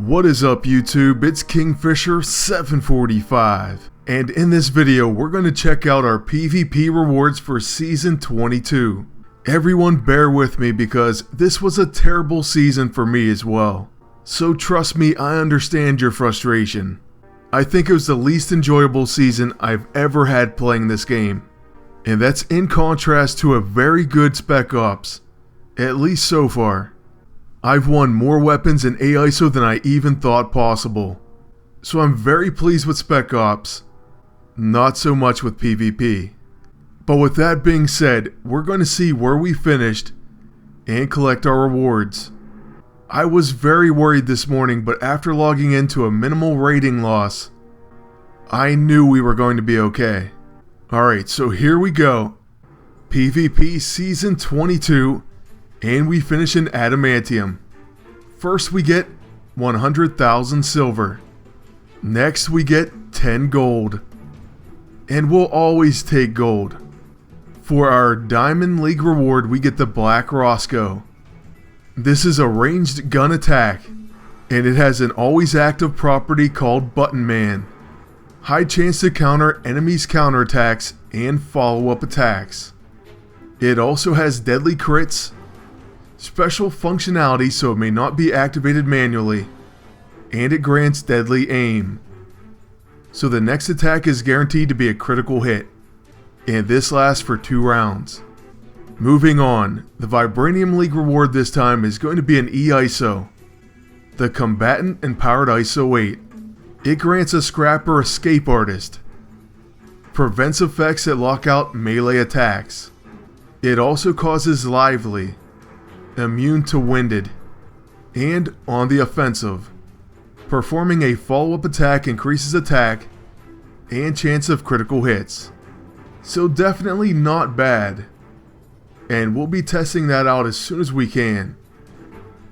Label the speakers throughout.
Speaker 1: What is up YouTube, it's Kingfisher745, and in this video we're going to check out our PvP rewards for Season 22. Everyone bear with me because this was a terrible season for me as well. So trust me, I understand your frustration. I think it was the least enjoyable season I've ever had playing this game. And that's in contrast to a very good Spec Ops, at least so far. I've won more weapons in AISO than I even thought possible. So I'm very pleased with Spec Ops, not so much with PvP. But with that being said, we're going to see where we finished and collect our rewards. I was very worried this morning, but after logging into a minimal rating loss, I knew we were going to be okay. Alright, so here we go. PvP Season 22. And we finish in Adamantium. First we get 100,000 silver. Next we get 10 gold. And we'll always take gold. For our Diamond League reward we get the Black Roscoe. This is a ranged gun attack. And it has an always active property called Button Man. High chance to counter enemies' counterattacks and follow-up attacks. It also has deadly crits, special functionality so it may not be activated manually, and it grants deadly aim. So the next attack is guaranteed to be a critical hit, and this lasts for 2 rounds. Moving on, the Vibranium League reward this time is going to be an E-ISO, the Combatant Empowered ISO 8. It grants a Scrapper Escape Artist, prevents effects that lock out melee attacks. It also causes Lively, immune to Winded, and on the offensive. Performing a follow-up attack increases attack and chance of critical hits. So definitely not bad. And we'll be testing that out as soon as we can.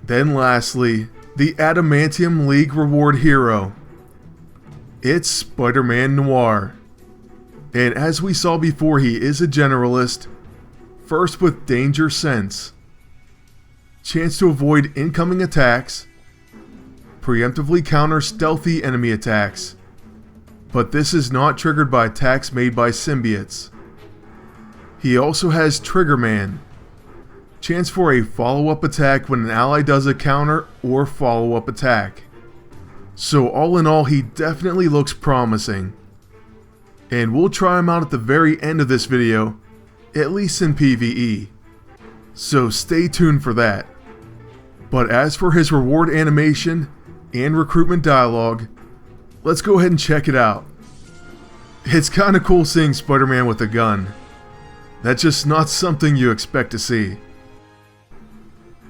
Speaker 1: Then lastly, the Adamantium League reward hero. It's Spider-Man Noir. And as we saw before, he is a generalist, first with Danger Sense. Chance to avoid incoming attacks, preemptively counter stealthy enemy attacks, but this is not triggered by attacks made by symbiotes. He also has Trigger Man, chance for a follow-up attack when an ally does a counter or follow-up attack. So all in all, he definitely looks promising. And we'll try him out at the very end of this video, at least in PvE. So stay tuned for that. But as for his reward animation and recruitment dialogue, let's go ahead and check it out. It's kinda cool seeing Spider-Man with a gun. That's just not something you expect to see.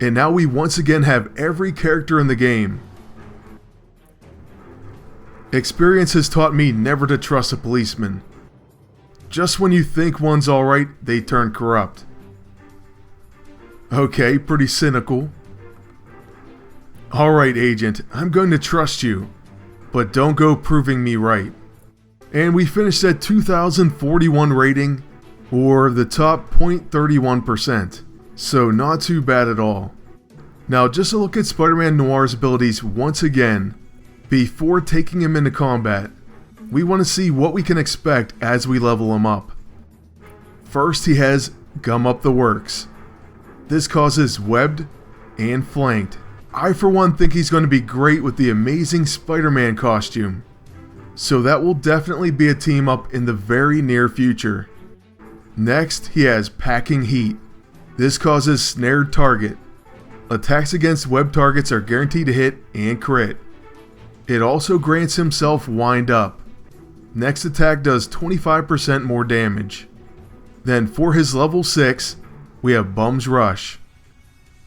Speaker 1: And now we once again have every character in the game. Experience has taught me never to trust a policeman. Just when you think one's alright, they turn corrupt. Okay, pretty cynical. Alright agent, I'm going to trust you, but don't go proving me right. And we finished at 2041 rating, or the top 0.31%, so not too bad at all. Now just a look at Spider-Man Noir's abilities once again. Before taking him into combat, we want to see what we can expect as we level him up. First he has Gum Up the Works. This causes webbed and flanked. I for one think he's going to be great with the amazing Spider-Man costume. So that will definitely be a team up in the very near future. Next he has Packing Heat. This causes Snared Target. Attacks against web targets are guaranteed to hit and crit. It also grants himself Wind Up. Next attack does 25% more damage. Then for his level 6, we have Bum's Rush.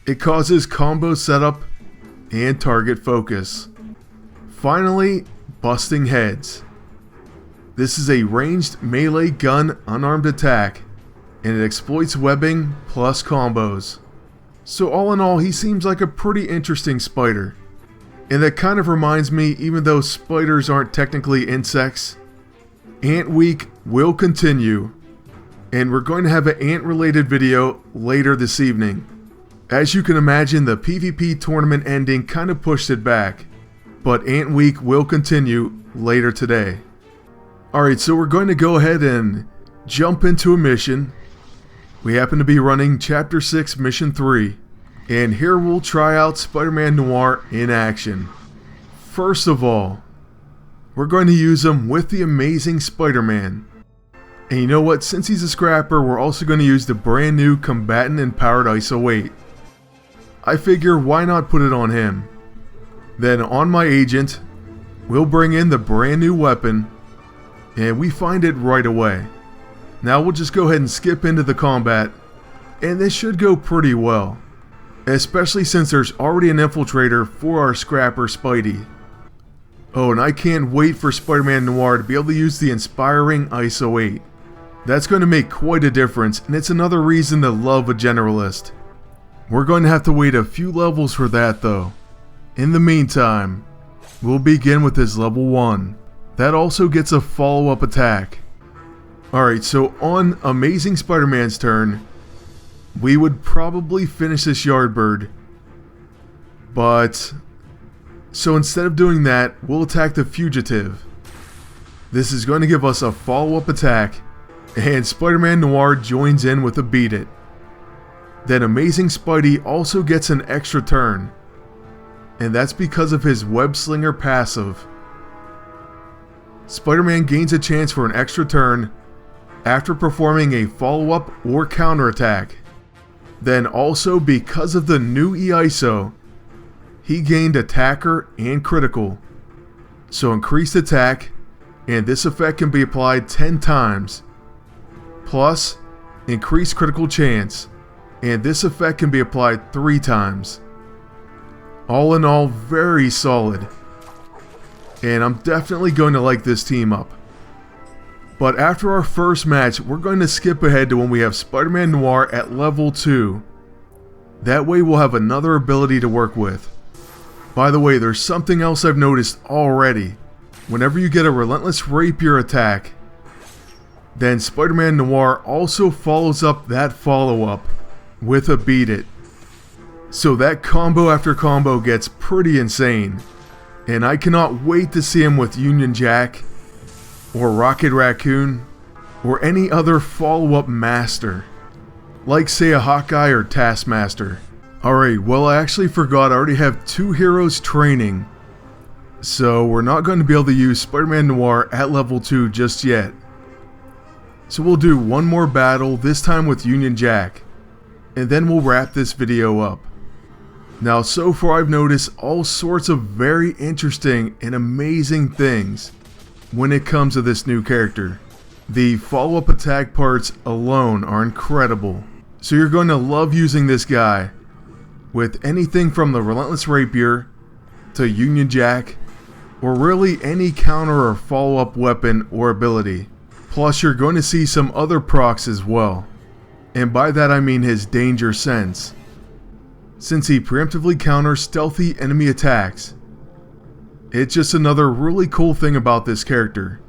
Speaker 1: It causes combo setup and target focus. Finally, Busting Heads. This is a ranged melee gun unarmed attack, and it exploits webbing plus combos. So all in all, he seems like a pretty interesting spider. And that kind of reminds me, even though spiders aren't technically insects, Ant Week will continue, and we're going to have an ant related video later this evening. As you can imagine, the PvP tournament ending kind of pushed it back, but Ant Week will continue later today. Alright, so we're going to go ahead and jump into a mission. We happen to be running Chapter 6, Mission 3. And here we'll try out Spider-Man Noir in action. First of all, we're going to use him with the Amazing Spider-Man. And you know what, since he's a scrapper, we're also going to use the brand new Combatant Empowered ISO 8. I figure why not put it on him. Then on my agent, we'll bring in the brand new weapon, and we find it right away. Now we'll just go ahead and skip into the combat, and this should go pretty well. Especially since there's already an infiltrator for our scrapper Spidey. Oh, and I can't wait for Spider-Man Noir to be able to use the inspiring ISO 8. That's going to make quite a difference, and it's another reason to love a generalist. We're going to have to wait a few levels for that though. In the meantime, we'll begin with his level 1. That also gets a follow-up attack. Alright, so on Amazing Spider-Man's turn, we would probably finish this Yardbird. But, so instead of doing that, we'll attack the Fugitive. This is going to give us a follow-up attack, and Spider-Man Noir joins in with a Beat It. Then Amazing Spidey also gets an extra turn, and that's because of his Web Slinger passive. Spider-Man gains a chance for an extra turn after performing a follow-up or counterattack. Then also because of the new EISO, he gained attacker and critical. So increased attack, and this effect can be applied 10 times. Plus, increased critical chance, and this effect can be applied 3 times. All in all, very solid. And I'm definitely going to like this team up. But after our first match, we're going to skip ahead to when we have Spider-Man Noir at level 2. That way we'll have another ability to work with. By the way, there's something else I've noticed already. Whenever you get a Relentless Rapier attack, then Spider-Man Noir also follows up that follow-up with a Beat It. So that combo after combo gets pretty insane. And I cannot wait to see him with Union Jack, or Rocket Raccoon, or any other follow-up master, like say a Hawkeye or Taskmaster. Alright, well I actually forgot I already have 2 heroes training, so we're not going to be able to use Spider-Man Noir at level 2 just yet. So we'll do one more battle, this time with Union Jack, and then we'll wrap this video up. Now so far I've noticed all sorts of very interesting and amazing things when it comes to this new character. The follow-up attack parts alone are incredible. So you're going to love using this guy with anything from the Relentless Rapier to Union Jack, or really any counter or follow-up weapon or ability. Plus you're going to see some other procs as well. And by that I mean his Danger Sense, since he preemptively counters stealthy enemy attacks. It's just another really cool thing about this character.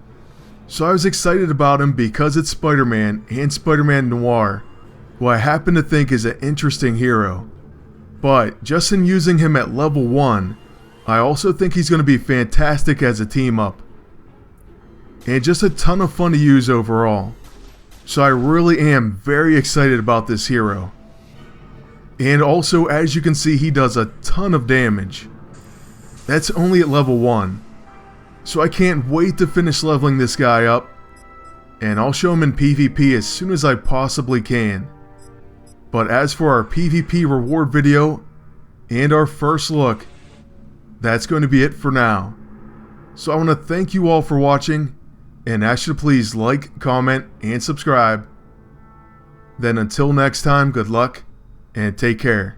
Speaker 1: So I was excited about him because it's Spider-Man and Spider-Man Noir, who I happen to think is an interesting hero. But just in using him at level 1, I also think he's going to be fantastic as a team up. And just a ton of fun to use overall. So I really am very excited about this hero. And also, as you can see, he does a ton of damage. That's only at level 1. So I can't wait to finish leveling this guy up, and I'll show him in PvP as soon as I possibly can. But as for our PvP reward video, and our first look, that's going to be it for now. So I want to thank you all for watching, and ask you to please like, comment, and subscribe. Then until next time, good luck, and take care.